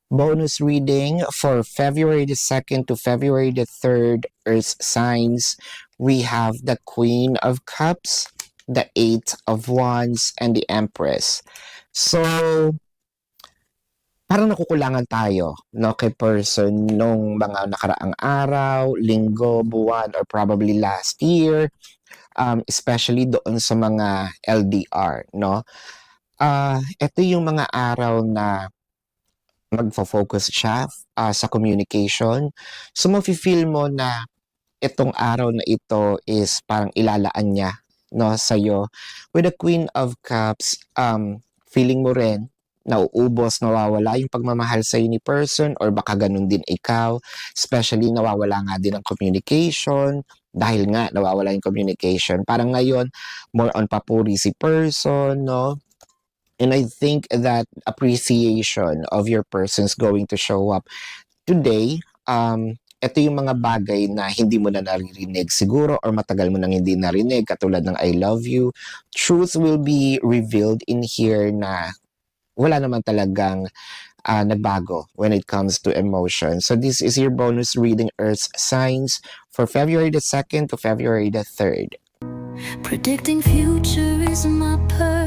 Bonus reading for February the 2nd to February the 3rd, Earth signs. We have the Queen of Cups, the Eight of Wands, and the Empress. So, parang nakukulangan tayo, no, kay person nung mga nakaraang araw, linggo, buwan, or probably last year, especially doon sa mga LDR, no? Ito yung mga araw na magfo-focus siya sa communication. So mafe-feel mo na itong araw na ito is parang ilalaan niya, no, sa'yo. With the Queen of Cups, feeling mo rin nauubos, nawawala yung pagmamahal sa'yo ni person or baka ganun din ikaw. Especially nawawala nga din ang communication dahil nga nawawala yung communication. Parang ngayon, more on papuri si person, no? And I think that appreciation of your person's going to show up today. Ito yung mga bagay na hindi mo na naririnig siguro or matagal mo nang hindi narinig katulad ng I love you. Truth will be revealed in here na wala naman talagang nagbago when it comes to emotion. So this is your bonus reading Earth signs for February the 2nd to February the 3rd. Predicting future is my purpose.